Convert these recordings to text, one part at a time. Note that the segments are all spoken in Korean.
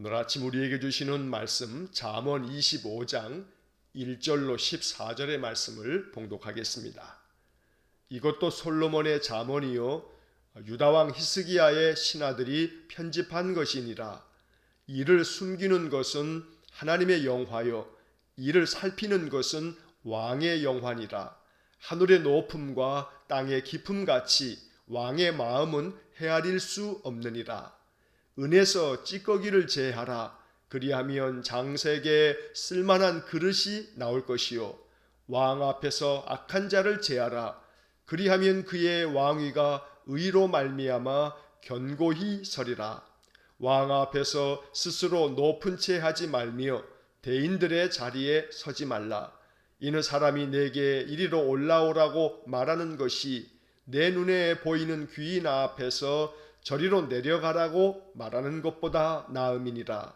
오늘 아침 우리에게 주시는 말씀 잠언 25장 1절로 14절의 말씀을 봉독하겠습니다. 이것도 솔로몬의 잠언이요 유다왕 히스기야의 신하들이 편집한 것이니라. 이를 숨기는 것은 하나님의 영화요 이를 살피는 것은 왕의 영화니라. 하늘의 높음과 땅의 깊음같이 왕의 마음은 헤아릴 수 없느니라. 은에서 찌꺼기를 제하라. 그리하면 장색에 쓸만한 그릇이 나올 것이요 왕 앞에서 악한 자를 제하라. 그리하면 그의 왕위가 의로 말미암아 견고히 서리라. 왕 앞에서 스스로 높은 채 하지 말며 대인들의 자리에 서지 말라. 이는 사람이 내게 이리로 올라오라고 말하는 것이 내 눈에 보이는 귀인 앞에서 저리로 내려가라고 말하는 것보다 나음이니라.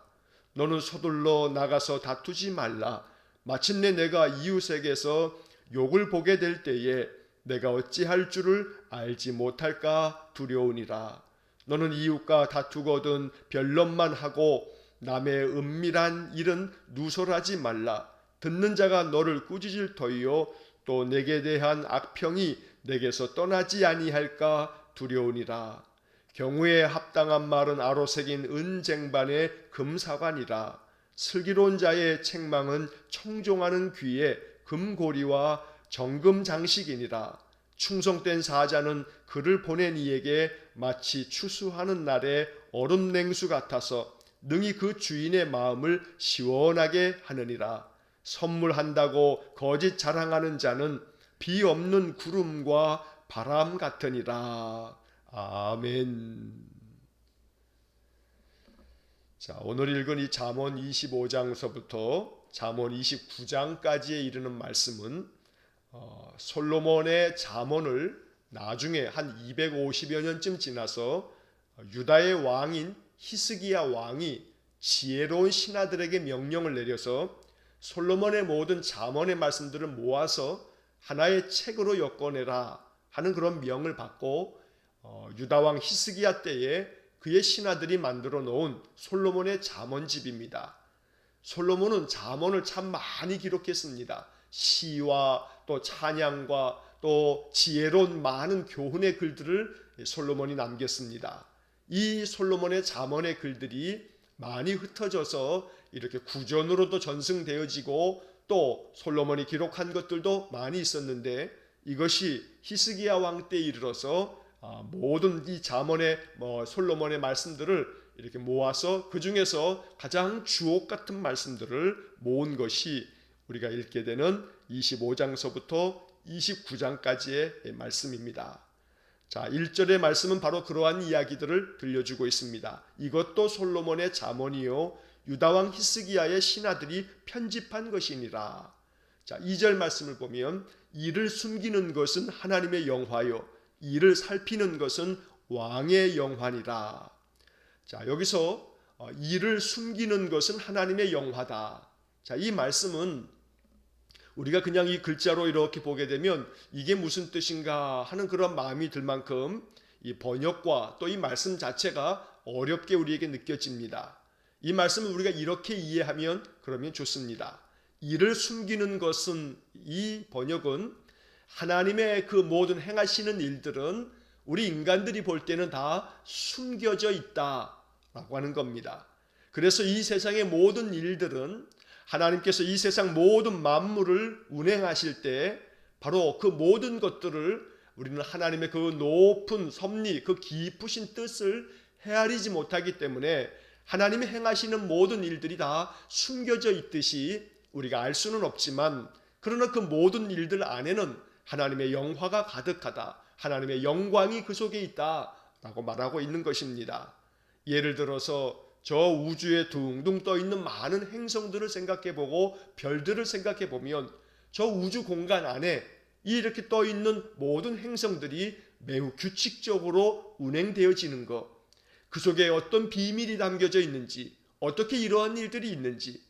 너는 서둘러 나가서 다투지 말라. 마침내 내가 이웃에게서 욕을 보게 될 때에 내가 어찌할 줄을 알지 못할까 두려우니라. 너는 이웃과 다투거든 변론만 하고 남의 은밀한 일은 누설하지 말라. 듣는 자가 너를 꾸짖을 터이요 또 내게 대한 악평이 내게서 떠나지 아니할까 두려우니라. 경우에 합당한 말은 아로 새긴 은쟁반의 금사관이라. 슬기로운 자의 책망은 청종하는 귀에 금고리와 정금 장식이니라. 충성된 사자는 그를 보낸 이에게 마치 추수하는 날의 얼음 냉수 같아서 능히 그 주인의 마음을 시원하게 하느니라. 선물한다고 거짓 자랑하는 자는 비 없는 구름과 바람 같으니라. 아멘. 자, 오늘 읽은 이 잠언 25장서부터 잠언 29장까지에 이르는 말씀은 솔로몬의 잠언을 나중에 한 250여 년쯤 지나서 유다의 왕인 히스기야 왕이 지혜로운 신하들에게 명령을 내려서 솔로몬의 모든 잠언의 말씀들을 모아서 하나의 책으로 엮어내라 하는 그런 명을 받고 유다왕 히스기야 때에 그의 신하들이 만들어 놓은 솔로몬의 잠언집입니다. 솔로몬은 잠언을 참 많이 기록했습니다. 시와 또 찬양과 또 지혜로운 많은 교훈의 글들을 솔로몬이 남겼습니다. 이 솔로몬의 잠언의 글들이 많이 흩어져서 이렇게 구전으로도 전승되어지고 또 솔로몬이 기록한 것들도 많이 있었는데 이것이 히스기야 왕 때에 이르러서 모든 이 잠언의 솔로몬의 말씀들을 이렇게 모아서 그 중에서 가장 주옥 같은 말씀들을 모은 것이 우리가 읽게 되는 25장서부터 29장까지의 말씀입니다. 자, 1절의 말씀은 바로 그러한 이야기들을 들려주고 있습니다. 이것도 솔로몬의 잠언이요 유다왕 히스기야의 신하들이 편집한 것이니라. 자, 2절 말씀을 보면 이를 숨기는 것은 하나님의 영화요 이를 살피는 것은 왕의 영화니라. 자, 여기서 이를 숨기는 것은 하나님의 영화다. 자, 이 말씀은 우리가 그냥 이 글자로 이렇게 보게 되면 이게 무슨 뜻인가 하는 그런 마음이 들 만큼 이 번역과 또 이 말씀 자체가 어렵게 우리에게 느껴집니다. 이 말씀을 우리가 이렇게 이해하면 그러면 좋습니다. 이를 숨기는 것은 이 번역은 하나님의 그 모든 행하시는 일들은 우리 인간들이 볼 때는 다 숨겨져 있다라고 하는 겁니다. 그래서 이 세상의 모든 일들은 하나님께서 이 세상 모든 만물을 운행하실 때 바로 그 모든 것들을 우리는 하나님의 그 높은 섭리, 그 깊으신 뜻을 헤아리지 못하기 때문에 하나님이 행하시는 모든 일들이 다 숨겨져 있듯이 우리가 알 수는 없지만 그러나 그 모든 일들 안에는 하나님의 영화가 가득하다. 하나님의 영광이 그 속에 있다라고 말하고 있는 것입니다. 예를 들어서 저 우주에 둥둥 떠 있는 많은 행성들을 생각해 보고 별들을 생각해 보면 저 우주 공간 안에 이렇게 떠 있는 모든 행성들이 매우 규칙적으로 운행되어지는 것, 그 속에 어떤 비밀이 담겨져 있는지, 어떻게 이러한 일들이 있는지,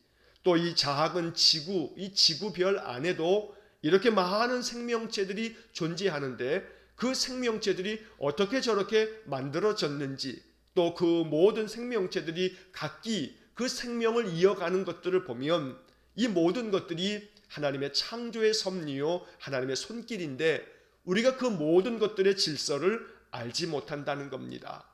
또 이 작은 지구, 이 지구별 안에도 이렇게 많은 생명체들이 존재하는데 그 생명체들이 어떻게 저렇게 만들어졌는지 또 그 모든 생명체들이 각기 그 생명을 이어가는 것들을 보면 이 모든 것들이 하나님의 창조의 섭리요 하나님의 손길인데 우리가 그 모든 것들의 질서를 알지 못한다는 겁니다.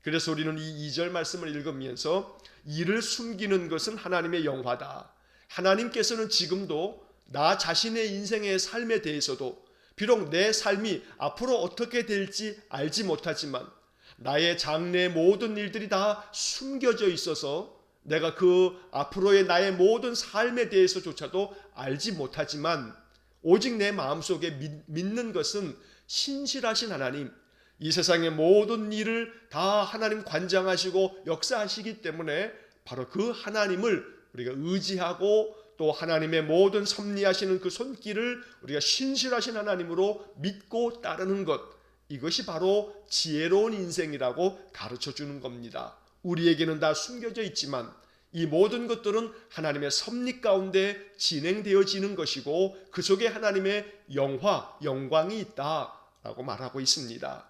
그래서 우리는 이 2절 말씀을 읽으면서 이를 숨기는 것은 하나님의 영화다. 하나님께서는 지금도 나 자신의 인생의 삶에 대해서도 비록 내 삶이 앞으로 어떻게 될지 알지 못하지만 나의 장래의 모든 일들이 다 숨겨져 있어서 내가 그 앞으로의 나의 모든 삶에 대해서조차도 알지 못하지만 오직 내 마음속에 믿는 것은 신실하신 하나님, 이 세상의 모든 일을 다 하나님 관장하시고 역사하시기 때문에 바로 그 하나님을 우리가 의지하고 또 하나님의 모든 섭리하시는 그 손길을 우리가 신실하신 하나님으로 믿고 따르는 것, 이것이 바로 지혜로운 인생이라고 가르쳐 주는 겁니다. 우리에게는 다 숨겨져 있지만 이 모든 것들은 하나님의 섭리 가운데 진행되어지는 것이고 그 속에 하나님의 영광이 있다라고 말하고 있습니다.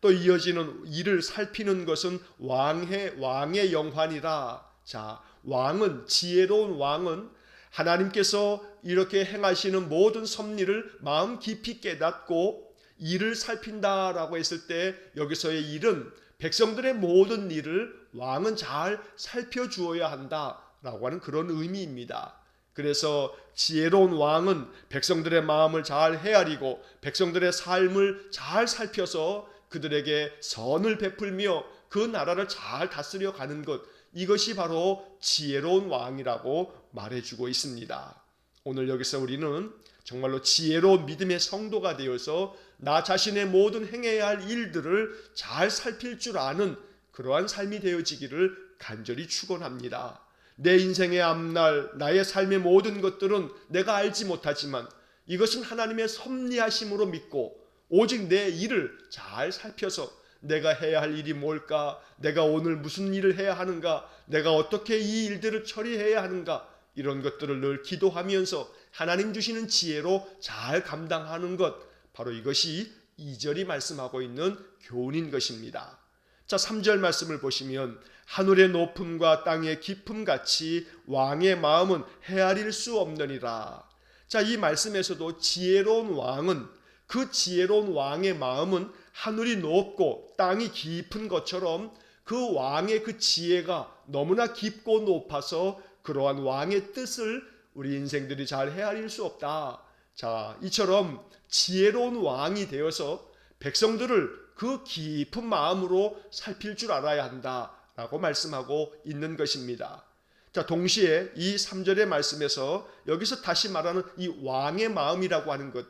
또 이어지는 이를 살피는 것은 왕의 영환이라. 자, 왕은, 지혜로운 왕은 하나님께서 이렇게 행하시는 모든 섭리를 마음 깊이 깨닫고 이를 살핀다라고 했을 때 여기서의 일은 백성들의 모든 일을 왕은 잘 살펴주어야 한다라고 하는 그런 의미입니다. 그래서 지혜로운 왕은 백성들의 마음을 잘 헤아리고 백성들의 삶을 잘 살펴서 그들에게 선을 베풀며 그 나라를 잘 다스려 가는 것, 이것이 바로 지혜로운 왕이라고 말해주고 있습니다. 오늘 여기서 우리는 정말로 지혜로운 믿음의 성도가 되어서 나 자신의 모든 행해야 할 일들을 잘 살필 줄 아는 그러한 삶이 되어지기를 간절히 축원합니다. 내 인생의 앞날, 나의 삶의 모든 것들은 내가 알지 못하지만 이것은 하나님의 섭리하심으로 믿고 오직 내 일을 잘 살펴서 내가 해야 할 일이 뭘까? 내가 오늘 무슨 일을 해야 하는가? 내가 어떻게 이 일들을 처리해야 하는가? 이런 것들을 늘 기도하면서 하나님 주시는 지혜로 잘 감당하는 것, 바로 이것이 2절이 말씀하고 있는 교훈인 것입니다. 자, 3절 말씀을 보시면 하늘의 높음과 땅의 깊음 같이 왕의 마음은 헤아릴 수 없느니라. 자, 이 말씀에서도 지혜로운 왕은, 그 지혜로운 왕의 마음은 하늘이 높고 땅이 깊은 것처럼 그 왕의 그 지혜가 너무나 깊고 높아서 그러한 왕의 뜻을 우리 인생들이 잘 헤아릴 수 없다. 자, 이처럼 지혜로운 왕이 되어서 백성들을 그 깊은 마음으로 살필 줄 알아야 한다라고 말씀하고 있는 것입니다. 자, 동시에 이 3절의 말씀에서 여기서 다시 말하는 이 왕의 마음이라고 하는 것,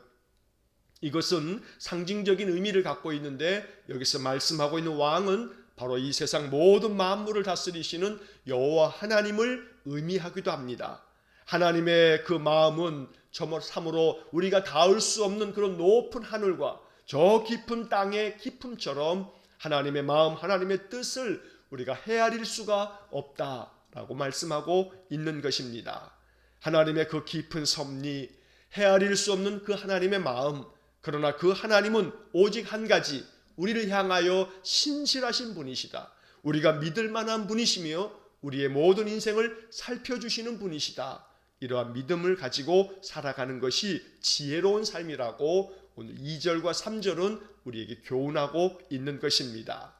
이것은 상징적인 의미를 갖고 있는데 여기서 말씀하고 있는 왕은 바로 이 세상 모든 만물을 다스리시는 여호와 하나님을 의미하기도 합니다. 하나님의 그 마음은 참으로 우리가 닿을 수 없는 그런 높은 하늘과 저 깊은 땅의 깊음처럼 하나님의 마음, 하나님의 뜻을 우리가 헤아릴 수가 없다라고 말씀하고 있는 것입니다. 하나님의 그 깊은 섭리, 헤아릴 수 없는 그 하나님의 마음, 그러나 그 하나님은 오직 한 가지, 우리를 향하여 신실하신 분이시다. 우리가 믿을 만한 분이시며 우리의 모든 인생을 살펴주시는 분이시다. 이러한 믿음을 가지고 살아가는 것이 지혜로운 삶이라고 오늘 2절과 3절은 우리에게 교훈하고 있는 것입니다.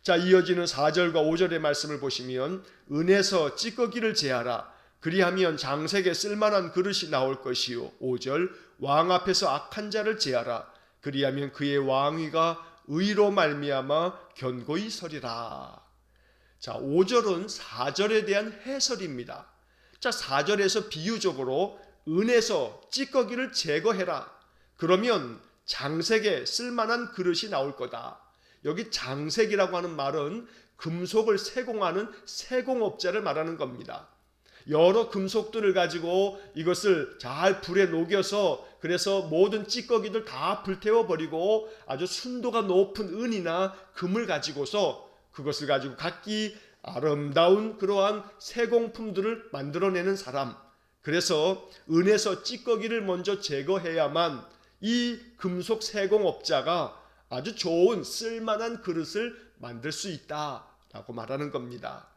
자, 이어지는 4절과 5절의 말씀을 보시면 은에서 찌꺼기를 제하라. 그리하면 장색에 쓸만한 그릇이 나올 것이요. 5절 왕 앞에서 악한 자를 제하라. 그리하면 그의 왕위가 의로 말미암아 견고히 서리라. 자, 5절은 4절에 대한 해설입니다. 자, 4절에서 비유적으로 은에서 찌꺼기를 제거해라. 그러면 장색에 쓸만한 그릇이 나올 거다. 여기 장색이라고 하는 말은 금속을 세공하는 세공업자를 말하는 겁니다. 여러 금속들을 가지고 이것을 잘 불에 녹여서 그래서 모든 찌꺼기들 다 불태워 버리고 아주 순도가 높은 은이나 금을 가지고서 그것을 가지고 각기 아름다운 그러한 세공품들을 만들어내는 사람. 그래서 은에서 찌꺼기를 먼저 제거해야만 이 금속 세공업자가 아주 좋은 쓸만한 그릇을 만들 수 있다라고 말하는 겁니다.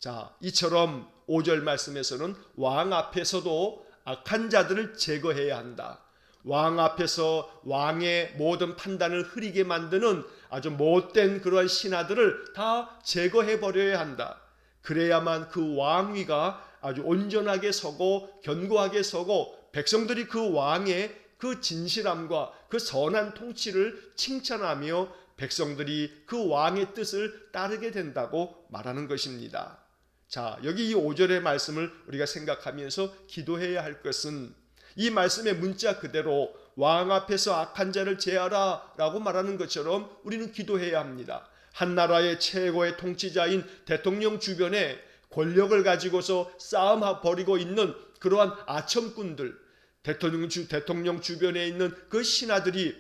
자, 이처럼 5절 말씀에서는 왕 앞에서도 악한 자들을 제거해야 한다. 왕 앞에서 왕의 모든 판단을 흐리게 만드는 아주 못된 그러한 신하들을 다 제거해 버려야 한다. 그래야만 그 왕위가 아주 온전하게 서고 견고하게 서고 백성들이 그 왕의 그 진실함과 그 선한 통치를 칭찬하며 백성들이 그 왕의 뜻을 따르게 된다고 말하는 것입니다. 자, 여기 이 5절의 말씀을 우리가 생각하면서 기도해야 할 것은 이 말씀의 문자 그대로 왕 앞에서 악한 자를 제하라 라고 말하는 것처럼 우리는 기도해야 합니다. 한 나라의 최고의 통치자인 대통령 주변에 권력을 가지고서 싸움 벌이고 있는 그러한 아첨꾼들, 대통령 주변에 있는 그 신하들이,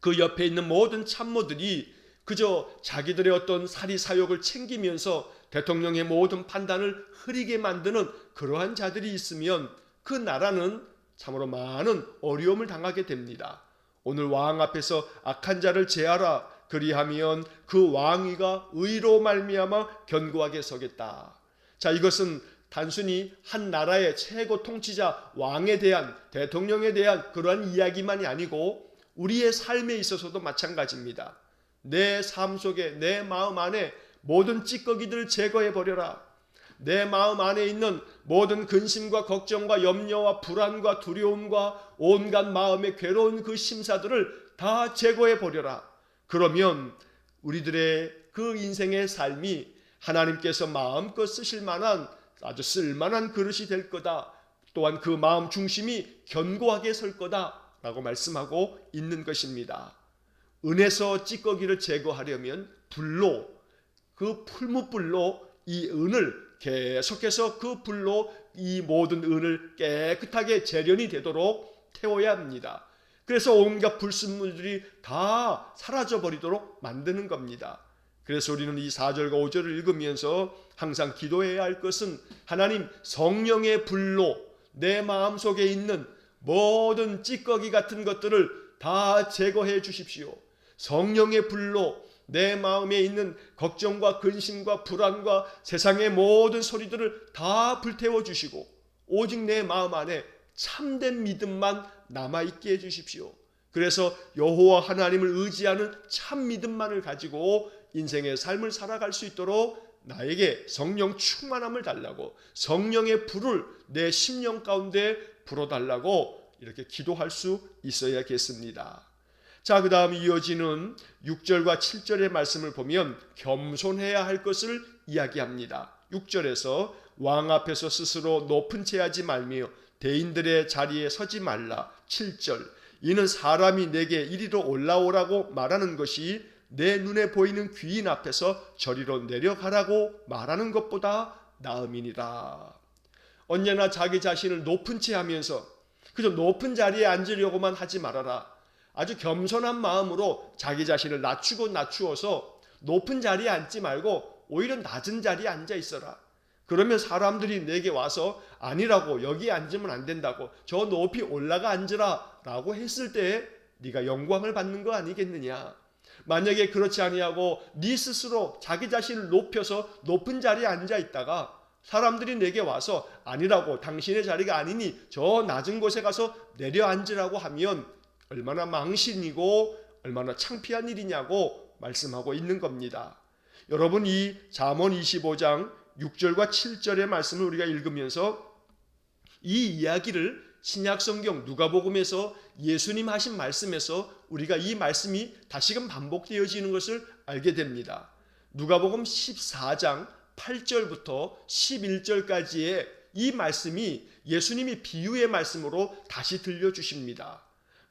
그 옆에 있는 모든 참모들이 그저 자기들의 어떤 사리사욕을 챙기면서 대통령의 모든 판단을 흐리게 만드는 그러한 자들이 있으면 그 나라는 참으로 많은 어려움을 당하게 됩니다. 오늘 왕 앞에서 악한 자를 제하라. 그리하면 그 왕위가 의로 말미암아 견고하게 서겠다. 자, 이것은 단순히 한 나라의 최고 통치자 왕에 대한, 대통령에 대한 그러한 이야기만이 아니고 우리의 삶에 있어서도 마찬가지입니다. 내 삶 속에, 내 마음 안에 모든 찌꺼기들을 제거해 버려라. 내 마음 안에 있는 모든 근심과 걱정과 염려와 불안과 두려움과 온갖 마음의 괴로운 그 심사들을 다 제거해 버려라. 그러면 우리들의 그 인생의 삶이 하나님께서 마음껏 쓰실 만한 아주 쓸만한 그릇이 될 거다. 또한 그 마음 중심이 견고하게 설 거다 라고 말씀하고 있는 것입니다. 은에서 찌꺼기를 제거하려면 불로, 그 풀무불로 이 은을 계속해서 그 불로 이 모든 은을 깨끗하게 재련이 되도록 태워야 합니다. 그래서 온갖 불순물들이 다 사라져 버리도록 만드는 겁니다. 그래서 우리는 이 4절과 5절을 읽으면서 항상 기도해야 할 것은 하나님, 성령의 불로 내 마음속에 있는 모든 찌꺼기 같은 것들을 다 제거해 주십시오. 성령의 불로 내 마음에 있는 걱정과 근심과 불안과 세상의 모든 소리들을 다 불태워 주시고 오직 내 마음 안에 참된 믿음만 남아있게 해주십시오. 그래서 여호와 하나님을 의지하는 참 믿음만을 가지고 인생의 삶을 살아갈 수 있도록 나에게 성령 충만함을 달라고, 성령의 불을 내 심령 가운데 불어달라고 이렇게 기도할 수 있어야겠습니다. 자, 그 다음 이어지는 6절과 7절의 말씀을 보면 겸손해야 할 것을 이야기합니다. 6절에서 왕 앞에서 스스로 높은 채 하지 말며 대인들의 자리에 서지 말라. 7절, 이는 사람이 내게 이리로 올라오라고 말하는 것이 내 눈에 보이는 귀인 앞에서 저리로 내려가라고 말하는 것보다 나음이니라. 언제나 자기 자신을 높은 채 하면서 그저 높은 자리에 앉으려고만 하지 말아라. 아주 겸손한 마음으로 자기 자신을 낮추어서 높은 자리에 앉지 말고 오히려 낮은 자리에 앉아 있어라. 그러면 사람들이 내게 와서 아니라고, 여기 앉으면 안 된다고, 저 높이 올라가 앉으라 라고 했을 때 네가 영광을 받는 거 아니겠느냐. 만약에 그렇지 아니하고 네 스스로 자기 자신을 높여서 높은 자리에 앉아 있다가 사람들이 내게 와서 아니라고, 당신의 자리가 아니니 저 낮은 곳에 가서 내려앉으라고 하면 얼마나 망신이고 얼마나 창피한 일이냐고 말씀하고 있는 겁니다. 여러분, 이 잠언 25장 6절과 7절의 말씀을 우리가 읽으면서 이 이야기를 신약성경 누가복음에서 예수님 하신 말씀에서 우리가 이 말씀이 다시금 반복되어지는 것을 알게 됩니다. 누가복음 14장 8절부터 11절까지의 이 말씀이 예수님이 비유의 말씀으로 다시 들려주십니다.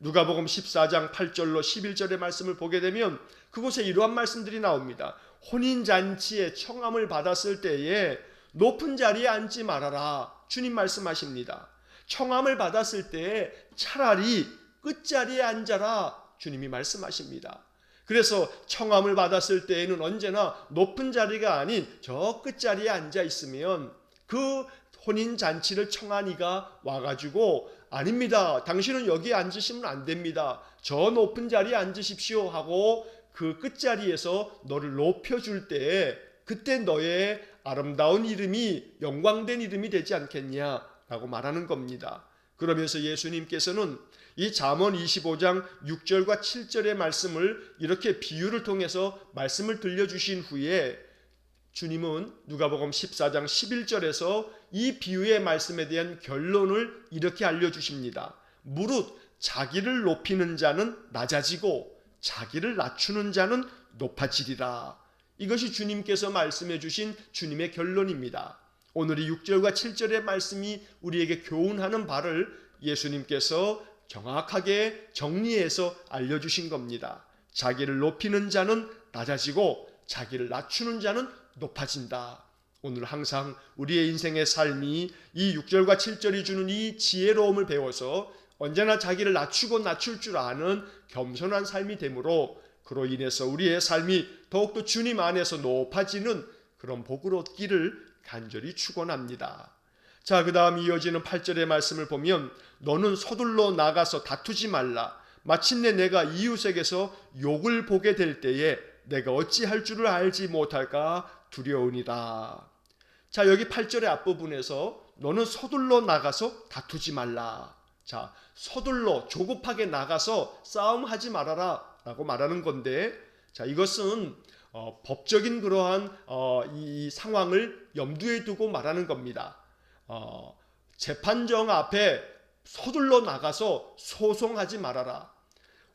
누가복음 14장 8절로 11절의 말씀을 보게 되면 그곳에 이러한 말씀들이 나옵니다. 혼인잔치에 청함을 받았을 때에 높은 자리에 앉지 말아라. 주님 말씀하십니다. 청함을 받았을 때에 차라리 끝자리에 앉아라. 주님이 말씀하십니다. 그래서 청함을 받았을 때에는 언제나 높은 자리가 아닌 저 끝자리에 앉아 있으면 그 혼인잔치를 청한 이가 와가지고 아닙니다. 당신은 여기에 앉으시면 안 됩니다. 저 높은 자리에 앉으십시오 하고 그 끝자리에서 너를 높여줄 때에 그때 너의 아름다운 이름이 영광된 이름이 되지 않겠냐라고 말하는 겁니다. 그러면서 예수님께서는 이 잠언 25장 6절과 7절의 말씀을 이렇게 비유를 통해서 말씀을 들려주신 후에 주님은 누가복음 14장 11절에서 이 비유의 말씀에 대한 결론을 이렇게 알려주십니다. 무릇 자기를 높이는 자는 낮아지고 자기를 낮추는 자는 높아지리라. 이것이 주님께서 말씀해 주신 주님의 결론입니다. 오늘 이 6절과 7절의 말씀이 우리에게 교훈하는 바를 예수님께서 정확하게 정리해서 알려주신 겁니다. 자기를 높이는 자는 낮아지고 자기를 낮추는 자는 높아진다. 오늘 항상 우리의 인생의 삶이 이 6절과 7절이 주는 이 지혜로움을 배워서 언제나 자기를 낮추고 낮출 줄 아는 겸손한 삶이 되므로 그로 인해서 우리의 삶이 더욱더 주님 안에서 높아지는 그런 복을 얻기를 간절히 축원합니다. 자, 그 다음 이어지는 8절의 말씀을 보면 너는 서둘러 나가서 다투지 말라. 마침내 내가 이웃에게서 욕을 보게 될 때에 내가 어찌할 줄을 알지 못할까 두려우니라. 자, 여기 8절의 앞부분에서 너는 서둘러 나가서 다투지 말라. 자, 서둘러 조급하게 나가서 싸움하지 말아라 라고 말하는 건데, 자, 이것은 법적인 그러한 이 상황을 염두에 두고 말하는 겁니다. 재판정 앞에 서둘러 나가서 소송하지 말아라.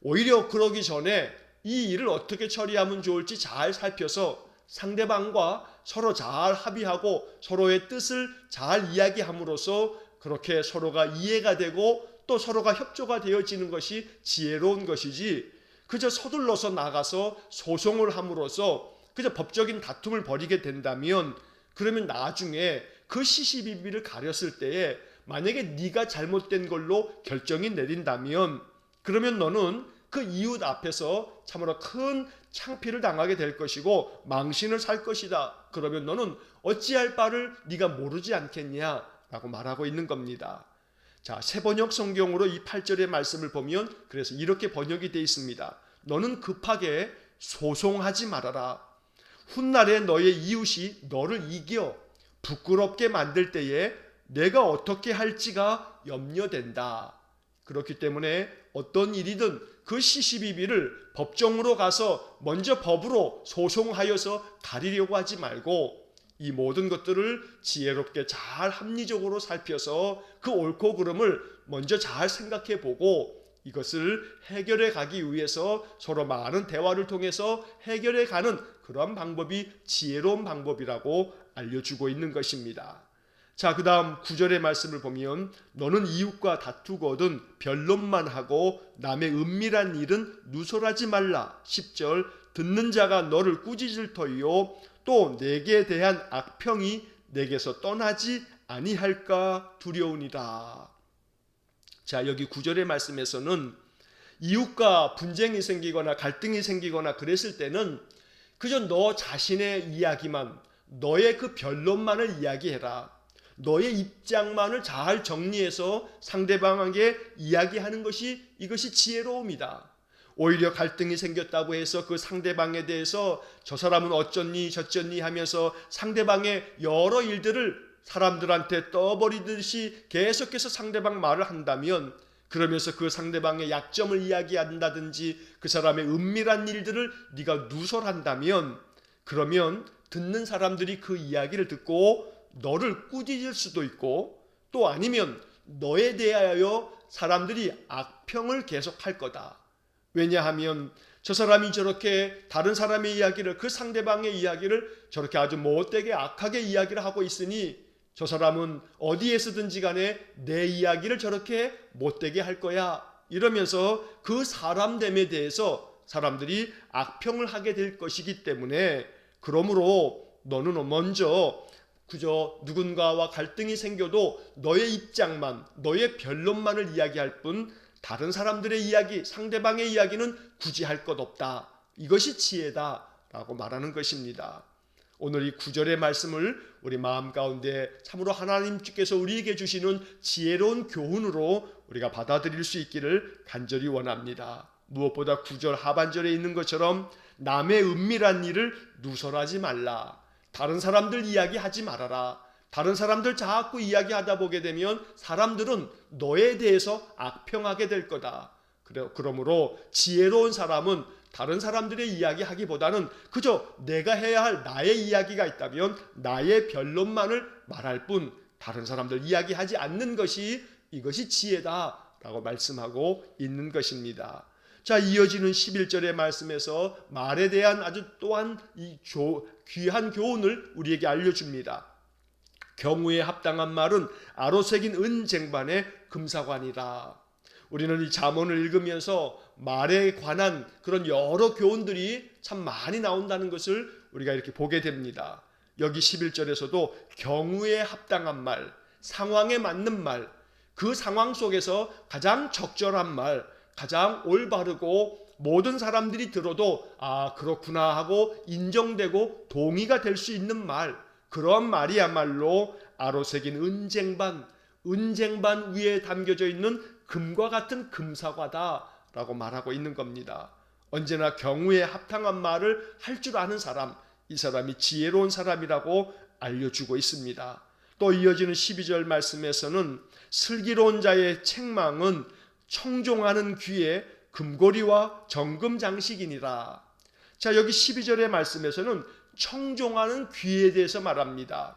오히려 그러기 전에 이 일을 어떻게 처리하면 좋을지 잘 살펴서 상대방과 서로 잘 합의하고 서로의 뜻을 잘 이야기함으로써 그렇게 서로가 이해가 되고 또 서로가 협조가 되어지는 것이 지혜로운 것이지, 그저 서둘러서 나가서 소송을 함으로써 그저 법적인 다툼을 벌이게 된다면 그러면 나중에 그 시시비비를 가렸을 때에 만약에 네가 잘못된 걸로 결정이 내린다면 그러면 너는 그 이웃 앞에서 참으로 큰 창피를 당하게 될 것이고 망신을 살 것이다. 그러면 너는 어찌할 바를 네가 모르지 않겠냐라고 말하고 있는 겁니다. 자, 새번역 성경으로 이 8절의 말씀을 보면 그래서 이렇게 번역이 되어 있습니다. 너는 급하게 소송하지 말아라. 훗날에 너의 이웃이 너를 이겨 부끄럽게 만들 때에 내가 어떻게 할지가 염려된다. 그렇기 때문에 어떤 일이든 그 시시비비를 법정으로 가서 먼저 법으로 소송하여서 가리려고 하지 말고 이 모든 것들을 지혜롭게 잘 합리적으로 살펴서 그 옳고 그름을 먼저 잘 생각해 보고 이것을 해결해 가기 위해서 서로 많은 대화를 통해서 해결해 가는 그런 방법이 지혜로운 방법이라고 알려주고 있는 것입니다. 자, 그 다음 9절의 말씀을 보면 너는 이웃과 다투거든 변론만 하고 남의 은밀한 일은 누설하지 말라. 10절 듣는 자가 너를 꾸짖을 터이요 또 내게 대한 악평이 내게서 떠나지 아니할까 두려우니라. 자, 여기 9절의 말씀에서는 이웃과 분쟁이 생기거나 갈등이 생기거나 그랬을 때는 그저 너 자신의 이야기만, 너의 그 변론만을 이야기해라. 너의 입장만을 잘 정리해서 상대방에게 이야기하는 것이 이것이 지혜로움이다. 오히려 갈등이 생겼다고 해서 그 상대방에 대해서 저 사람은 어쩌니 저쩌니 하면서 상대방의 여러 일들을 사람들한테 떠버리듯이 계속해서 상대방 말을 한다면 그러면서 그 상대방의 약점을 이야기한다든지 그 사람의 은밀한 일들을 네가 누설한다면 그러면 듣는 사람들이 그 이야기를 듣고 너를 꾸짖을 수도 있고 또 아니면 너에 대하여 사람들이 악평을 계속할 거다. 왜냐하면 저 사람이 저렇게 다른 사람의 이야기를 그 상대방의 이야기를 저렇게 아주 못되게 악하게 이야기를 하고 있으니 저 사람은 어디에서든지 간에 내 이야기를 저렇게 못되게 할 거야. 이러면서 그 사람됨에 대해서 사람들이 악평을 하게 될 것이기 때문에 그러므로 너는 먼저 그저 누군가와 갈등이 생겨도 너의 입장만, 너의 변론만을 이야기할 뿐 다른 사람들의 이야기, 상대방의 이야기는 굳이 할 것 없다. 이것이 지혜다라고 말하는 것입니다. 오늘 이 9절의 말씀을 우리 마음 가운데 참으로 하나님께서 우리에게 주시는 지혜로운 교훈으로 우리가 받아들일 수 있기를 간절히 원합니다. 무엇보다 9절 하반절에 있는 것처럼 남의 은밀한 일을 누설하지 말라. 다른 사람들 이야기하지 말아라. 다른 사람들 자꾸 이야기하다 보게 되면 사람들은 너에 대해서 악평하게 될 거다. 그러므로 지혜로운 사람은 다른 사람들의 이야기하기보다는 그저 내가 해야 할 나의 이야기가 있다면 나의 변론만을 말할 뿐 다른 사람들 이야기하지 않는 것이 이것이 지혜다라고 말씀하고 있는 것입니다. 자, 이어지는 11절의 말씀에서 말에 대한 아주 또한 이 귀한 교훈을 우리에게 알려줍니다. 경우에 합당한 말은 아로새긴 은쟁반의 금사관이라. 우리는 이 잠언을 읽으면서 말에 관한 그런 여러 교훈들이 참 많이 나온다는 것을 우리가 이렇게 보게 됩니다. 여기 11절에서도 경우에 합당한 말, 상황에 맞는 말, 그 상황 속에서 가장 적절한 말, 가장 올바르고 모든 사람들이 들어도 아 그렇구나 하고 인정되고 동의가 될 수 있는 말, 그런 말이야말로 아로새긴 은쟁반 위에 담겨져 있는 금과 같은 금사과다라고 말하고 있는 겁니다. 언제나 경우에 합당한 말을 할 줄 아는 사람, 이 사람이 지혜로운 사람이라고 알려주고 있습니다. 또 이어지는 12절 말씀에서는 슬기로운 자의 책망은 청종하는 귀에 금고리와 정금 장식이니라. 자, 여기 12절의 말씀에서는 청종하는 귀에 대해서 말합니다.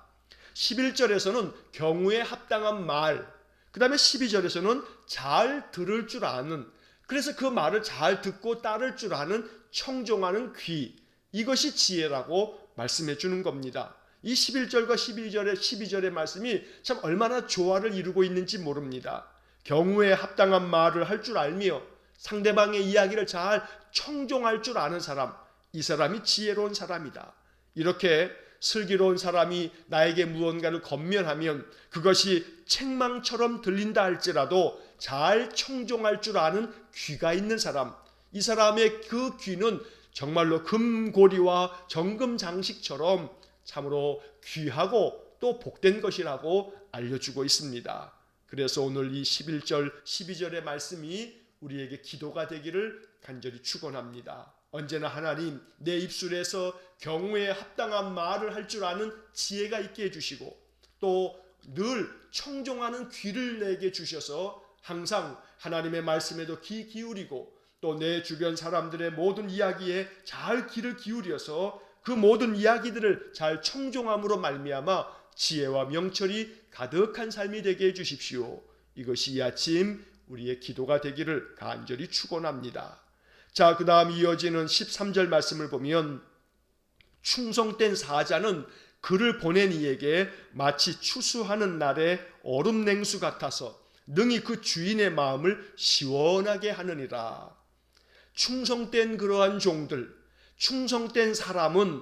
11절에서는 경우에 합당한 말, 그 다음에 12절에서는 잘 들을 줄 아는, 그래서 그 말을 잘 듣고 따를 줄 아는 청종하는 귀, 이것이 지혜라고 말씀해 주는 겁니다. 이 11절과 12절의 말씀이 참 얼마나 조화를 이루고 있는지 모릅니다. 경우에 합당한 말을 할 줄 알며 상대방의 이야기를 잘 청종할 줄 아는 사람, 이 사람이 지혜로운 사람이다. 이렇게 슬기로운 사람이 나에게 무언가를 권면하면 그것이 책망처럼 들린다 할지라도 잘 청종할 줄 아는 귀가 있는 사람, 이 사람의 그 귀는 정말로 금고리와 정금 장식처럼 참으로 귀하고 또 복된 것이라고 알려주고 있습니다. 그래서 오늘 이 11절, 12절의 말씀이 우리에게 기도가 되기를 간절히 축원합니다. 언제나 하나님 내 입술에서 경우에 합당한 말을 할 줄 아는 지혜가 있게 해주시고 또 늘 청종하는 귀를 내게 주셔서 항상 하나님의 말씀에도 귀 기울이고 또 내 주변 사람들의 모든 이야기에 잘 귀를 기울여서 그 모든 이야기들을 잘 청종함으로 말미암아 지혜와 명철이 가득한 삶이 되게 해주십시오. 이것이 이 아침 우리의 기도가 되기를 간절히 축원합니다. 자, 그 다음 이어지는 13절 말씀을 보면 충성된 사자는 그를 보낸 이에게 마치 추수하는 날의 얼음 냉수 같아서 능히 그 주인의 마음을 시원하게 하느니라. 충성된 그러한 종들, 충성된 사람은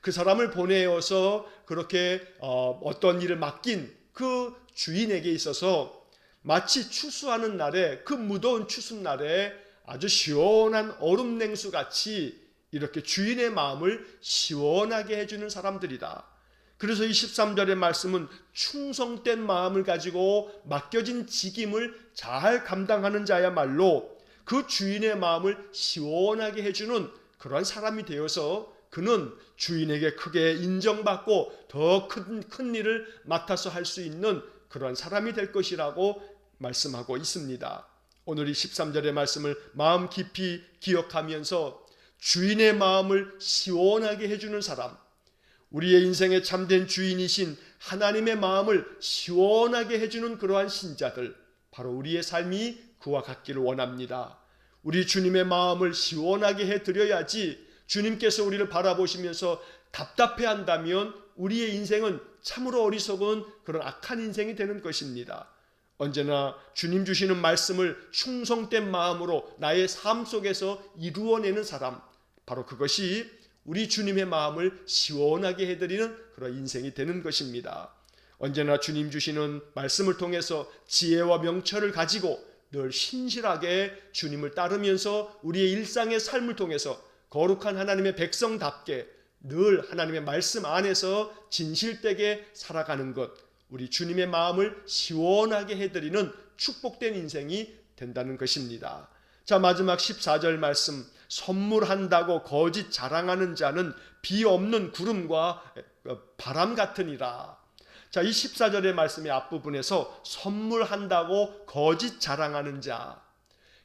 그 사람을 보내어서 그렇게 어떤 일을 맡긴 그 주인에게 있어서 마치 추수하는 날에, 그 무더운 추수날에 아주 시원한 얼음 냉수 같이 이렇게 주인의 마음을 시원하게 해주는 사람들이다. 그래서 이 13절의 말씀은 충성된 마음을 가지고 맡겨진 직임을 잘 감당하는 자야말로 그 주인의 마음을 시원하게 해주는 그러한 사람이 되어서 그는 주인에게 크게 인정받고 더 큰 일을 맡아서 할 수 있는 그러한 사람이 될 것이라고 말씀하고 있습니다. 오늘 이 13절의 말씀을 마음 깊이 기억하면서 주인의 마음을 시원하게 해주는 사람, 우리의 인생의 참된 주인이신 하나님의 마음을 시원하게 해주는 그러한 신자들, 바로 우리의 삶이 그와 같기를 원합니다. 우리 주님의 마음을 시원하게 해드려야지 주님께서 우리를 바라보시면서 답답해한다면 우리의 인생은 참으로 어리석은 그런 악한 인생이 되는 것입니다. 언제나 주님 주시는 말씀을 충성된 마음으로 나의 삶 속에서 이루어내는 사람, 바로 그것이 우리 주님의 마음을 시원하게 해드리는 그런 인생이 되는 것입니다. 언제나 주님 주시는 말씀을 통해서 지혜와 명철을 가지고 늘 신실하게 주님을 따르면서 우리의 일상의 삶을 통해서 거룩한 하나님의 백성답게 늘 하나님의 말씀 안에서 진실되게 살아가는 것, 우리 주님의 마음을 시원하게 해드리는 축복된 인생이 된다는 것입니다. 자, 마지막 14절 말씀, 선물한다고 거짓 자랑하는 자는 비 없는 구름과 바람 같으니라. 자, 이 14절의 말씀의 앞부분에서 선물한다고 거짓 자랑하는 자,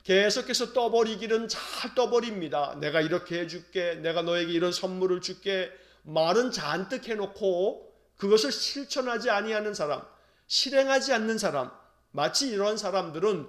계속해서 떠버리기는 잘 떠버립니다. 내가 이렇게 해줄게, 내가 너에게 이런 선물을 줄게, 말은 잔뜩 해놓고 그것을 실천하지 아니하는 사람, 실행하지 않는 사람, 마치 이러한 사람들은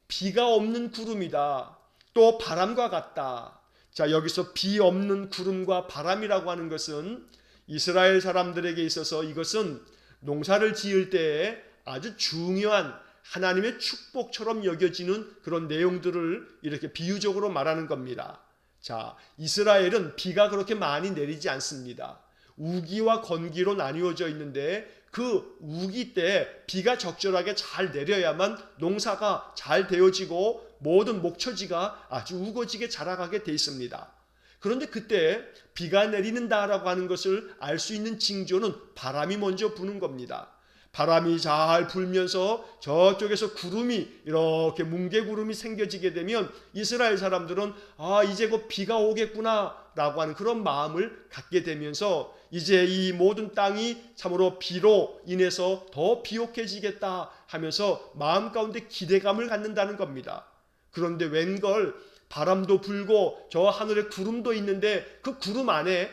비가 없는 구름이다, 또 바람과 같다. 자, 여기서 비 없는 구름과 바람이라고 하는 것은 이스라엘 사람들에게 있어서 이것은 농사를 지을 때에 아주 중요한 하나님의 축복처럼 여겨지는 그런 내용들을 이렇게 비유적으로 말하는 겁니다. 자, 이스라엘은 비가 그렇게 많이 내리지 않습니다. 우기와 건기로 나뉘어져 있는데 그 우기 때 비가 적절하게 잘 내려야만 농사가 잘 되어지고 모든 목처지가 아주 우거지게 자라가게 돼 있습니다. 그런데 그때 비가 내리는다라고 하는 것을 알 수 있는 징조는 바람이 먼저 부는 겁니다. 바람이 잘 불면서 저쪽에서 구름이 이렇게 뭉게구름이 생겨지게 되면 이스라엘 사람들은 이제 곧 비가 오겠구나 라고 하는 그런 마음을 갖게 되면서 이제 이 모든 땅이 참으로 비로 인해서 더 비옥해지겠다 하면서 마음 가운데 기대감을 갖는다는 겁니다. 그런데 웬걸 바람도 불고 저 하늘에 구름도 있는데 그 구름 안에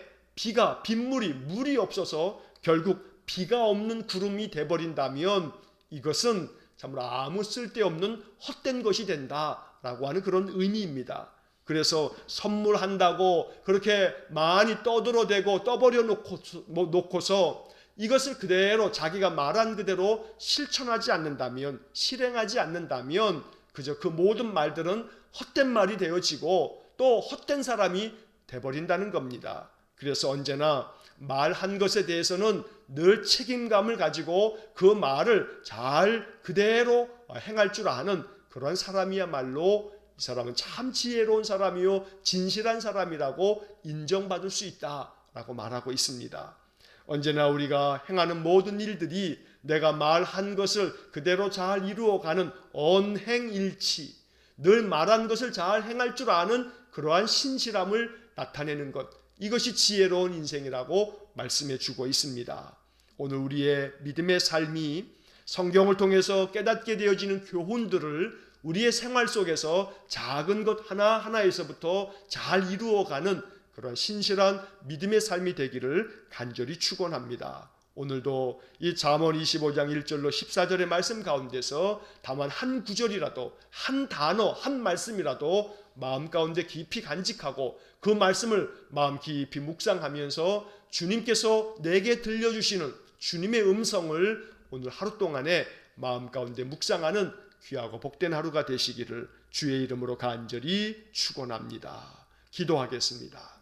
빗물이 물이 없어서 결국 비가 없는 구름이 돼버린다면 이것은 참으로 아무 쓸데없는 헛된 것이 된다라고 하는 그런 의미입니다. 그래서 선물한다고 그렇게 많이 떠들어대고 떠버려 놓고서 이것을 그대로 자기가 말한 그대로 실천하지 않는다면, 실행하지 않는다면 그저 그 모든 말들은 헛된 말이 되어지고 또 헛된 사람이 돼버린다는 겁니다. 그래서 언제나 말한 것에 대해서는 늘 책임감을 가지고 그 말을 잘 그대로 행할 줄 아는 그런 사람이야말로 이 사람은 참 지혜로운 사람이요 진실한 사람이라고 인정받을 수 있다라고 말하고 있습니다. 언제나 우리가 행하는 모든 일들이 내가 말한 것을 그대로 잘 이루어가는 언행일치, 늘 말한 것을 잘 행할 줄 아는 그러한 신실함을 나타내는 것, 이것이 지혜로운 인생이라고 말씀해 주고 있습니다. 오늘 우리의 믿음의 삶이 성경을 통해서 깨닫게 되어지는 교훈들을 우리의 생활 속에서 작은 것 하나하나에서부터 잘 이루어가는 그런 신실한 믿음의 삶이 되기를 간절히 축원합니다. 오늘도 이 잠언 25장 1절로 14절의 말씀 가운데서 다만 한 구절이라도, 한 단어, 한 말씀이라도 마음 가운데 깊이 간직하고 그 말씀을 마음 깊이 묵상하면서 주님께서 내게 들려주시는 주님의 음성을 오늘 하루 동안에 마음 가운데 묵상하는 귀하고 복된 하루가 되시기를 주의 이름으로 간절히 축원합니다. 기도하겠습니다.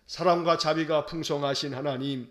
사랑과 자비가 풍성하신 하나님,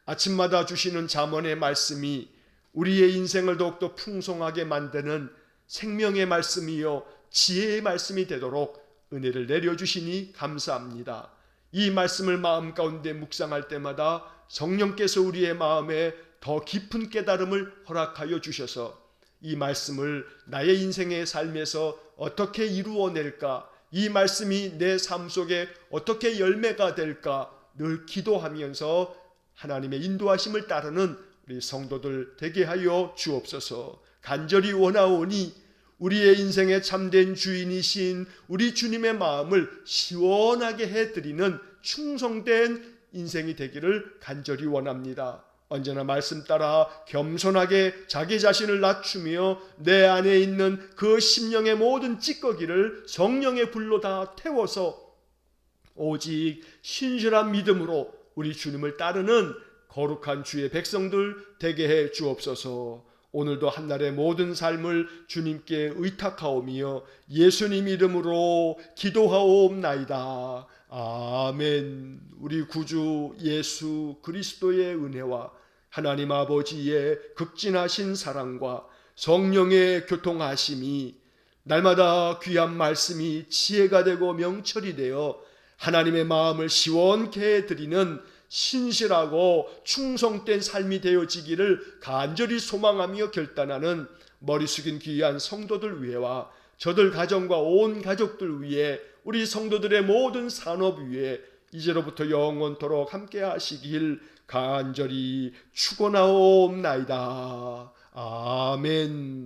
아침마다 주시는 잠언의 말씀이 우리의 인생을 더욱더 풍성하게 만드는 생명의 말씀이요 지혜의 말씀이 되도록 은혜를 내려주시니 감사합니다. 이 말씀을 마음 가운데 묵상할 때마다 성령께서 우리의 마음에 더 깊은 깨달음을 허락하여 주셔서 이 말씀을 나의 인생의 삶에서 어떻게 이루어낼까, 이 말씀이 내 삶 속에 어떻게 열매가 될까 늘 기도하면서 하나님의 인도하심을 따르는 우리 성도들 되게 하여 주옵소서. 간절히 원하오니 우리의 인생의 참된 주인이신 우리 주님의 마음을 시원하게 해드리는 충성된 인생이 되기를 간절히 원합니다. 언제나 말씀 따라 겸손하게 자기 자신을 낮추며 내 안에 있는 그 심령의 모든 찌꺼기를 성령의 불로 다 태워서 오직 신실한 믿음으로 우리 주님을 따르는 거룩한 주의 백성들 되게 해 주옵소서. 오늘도 한날의 모든 삶을 주님께 의탁하오며 예수님 이름으로 기도하옵나이다. 아멘. 우리 구주 예수 그리스도의 은혜와 하나님 아버지의 극진하신 사랑과 성령의 교통하심이 날마다 귀한 말씀이 지혜가 되고 명철이 되어 하나님의 마음을 시원케 해드리는 신실하고 충성된 삶이 되어지기를 간절히 소망하며 결단하는 머리 숙인 귀한 성도들 위에와 저들 가정과 온 가족들 위에 우리 성도들의 모든 산업 위에 이제로부터 영원토록 함께 하시길 간절히 축원하옵나이다. 아멘.